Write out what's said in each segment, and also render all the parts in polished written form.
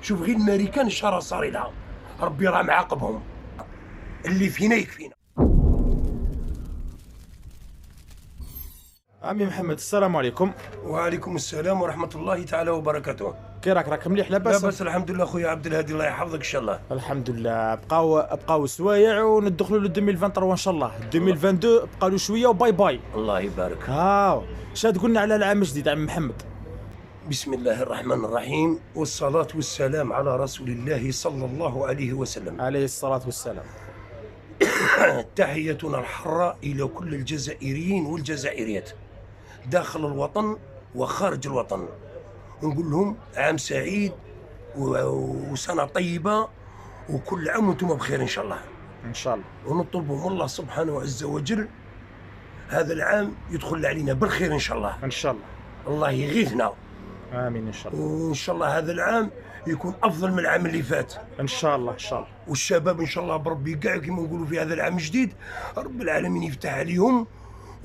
شوف غير الامريكان الشارع صار لها، ربي راه معاقبهم، اللي فينا يكفينا. عمي محمد السلام عليكم. وعليكم السلام ورحمة الله تعالى وبركاته. كي راك مليح لاباس؟ لاباس الحمد لله خويا عبد الهادي، الله يحفظك ان شاء الله. الحمد لله. بقاو سوايع وندخلوا ل 2023 ان شاء الله. 2022 بقى له شويه وباي باي. الله يبارك. شاد قلنا على العام الجديد عم محمد؟ بسم الله الرحمن الرحيم، والصلاة والسلام على رسول الله صلى الله عليه وسلم عليه الصلاة والسلام. تحيتنا الحراء إلى كل الجزائريين والجزائريات داخل الوطن وخارج الوطن، ونقول لهم عام سعيد وسنة طيبة، وكل عام وانتم بخير إن شاء الله. إن شاء الله. ونطلب من الله سبحانه عز وجل هذا العام يدخل علينا بالخير إن شاء الله. إن شاء الله. الله يغيثنا. آمين إن شاء الله. وإن شاء الله هذا العام يكون أفضل من العام اللي فات إن شاء الله. إن شاء الله. والشباب إن شاء الله بربي كاع كيما نقولوا في هذا العام الجديد رب العالمين يفتح عليهم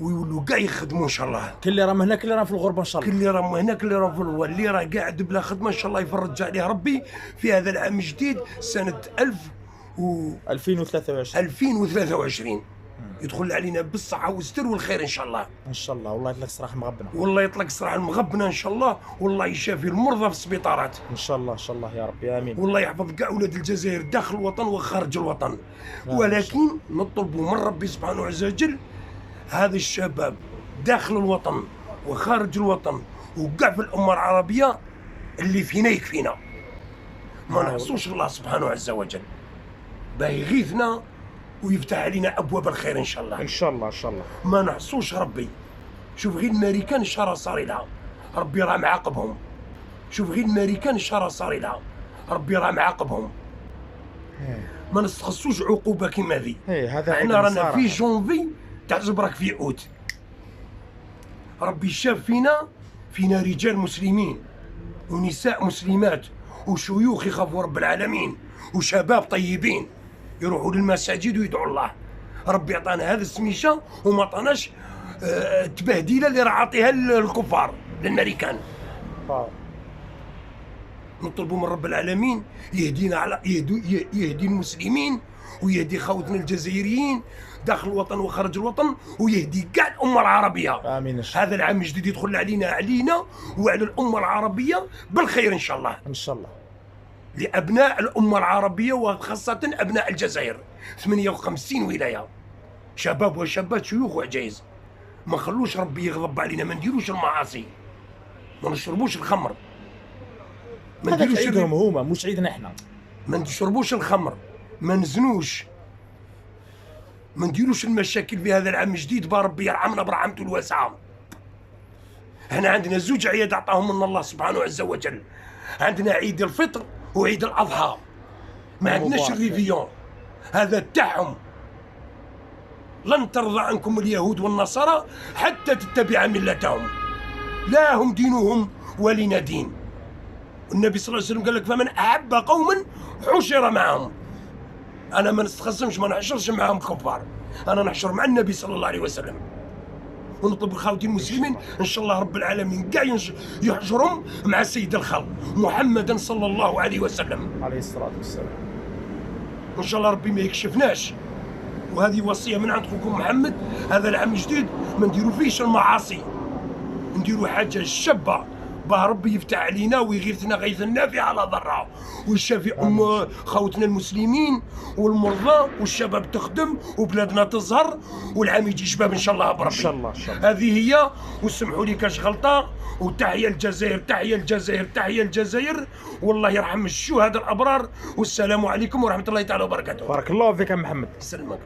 ويولوا كاع يخدموا ان شاء الله. كل اللي راهم هنا كل اللي راهم في الغربه ان شاء الله. كل اللي راهم هنا كل اللي راهم في الغربه، اللي راه قاعد بلا خدمه ان شاء الله يفرج عليه ربي في هذا العام الجديد سنه 2023 يدخل علينا بالصحه والستر والخير ان شاء الله. ان شاء الله. والله يطلق صراحه مغبنه. والله يطلق صراحه المغبنه ان شاء الله، والله يشافي المرضى في السبيطارات ان شاء الله. ان شاء الله يا ربي امين. والله يحفظ كاع اولاد الجزائر داخل الوطن وخارج الوطن. ولكن نطلب من ربي سبحانه عز وجل هذا الشباب داخل الوطن وخارج الوطن وكاع في الأمة العربية اللي فينا يكفينا، ما نحصوش الله سبحانه عز وجل باه يغيثنا ويفتح علينا أبواب الخير إن شاء الله. إن شاء الله. إن شاء الله. ما نحصوش ربي. شوف غير الامريكان الشارع صار لها، ربي راه معاقبهم. شوف غير الامريكان الشارع صار لها، ربي راه معاقبهم. ما نستخصوش عقوبة كيما ذي. هذا احنا رانا في جونفي تعجب راك في اوت. ربي شاف فينا رجال مسلمين ونساء مسلمات وشيوخ يخافوا رب العالمين وشباب طيبين يروحوا للمساجد ويدعوا الله. ربي عطانا هذا السميشه وما عطاناش التبهديله اللي راه عاطيها للكفار للامريكان. نطلبوا من رب العالمين يهدينا على يهدي المسلمين ويهدي خوتنا الجزائريين داخل الوطن وخارج الوطن ويهدي كاع الامه العربيه. امين. هذا العام الجديد يدخل علينا وعلى الامه العربيه بالخير ان شاء الله. ان شاء الله. لابناء الامه العربيه وخاصه ابناء الجزائر 58 ولايه شباب وشابات شيوخ وعجائز. ما خلوش ربي يغضب علينا، ما نديروش المعاصي، ما نشربوش الخمر، ما نديروش عيدهم هما مش عيدنا احنا، ما نشربوش الخمر، ما نزنوش، ما نديروش المشاكل في هذا العام الجديد بربي يرحمنا برحمته الواسعه. هنا عندنا زوج عياد عطاهم من الله سبحانه عز وجل، عندنا عيد الفطر وعيد الاضحى، ما عندناش الريفيون هذا تاعهم. لن ترضى عنكم اليهود والنصارى حتى تتبع ملتهم، لا هم دينهم ولنا دين. النبي صلى الله عليه وسلم قال لك فمن احب قوما حشر معهم. انا ما نستخصمش، ما نحشرش معهم كفار، انا نحشر مع النبي صلى الله عليه وسلم. ونطلب اخواتي المسلمين ان شاء الله رب العالمين كاع يحشرهم مع سيد الخلق محمدا صلى الله عليه وسلم عليه الصلاه والسلام. ان شاء الله ربي ما يكشفناش. وهذه وصيه من عند خوكم محمد، هذا العام الجديد ما نديروا فيش المعاصي، نديروا حاجه شابه باه ربي يفتح علينا ويغيثنا غيثا نافعا لا ضرا، ويشافي خوتنا المسلمين والمرضى والشباب تخدم وبلادنا تزهر والعام يجي شباب ان شاء الله بربي. ان شاء الله. ان شاء الله. هذه هي، وسمحوا لي كاش غلطه، وتحيه الجزائر، تحيه الجزائر، تحيه الجزائر، والله يرحم الشهداء الابرار، والسلام عليكم ورحمه الله تعالى وبركاته. بارك الله فيك يا محمد. يسلمك.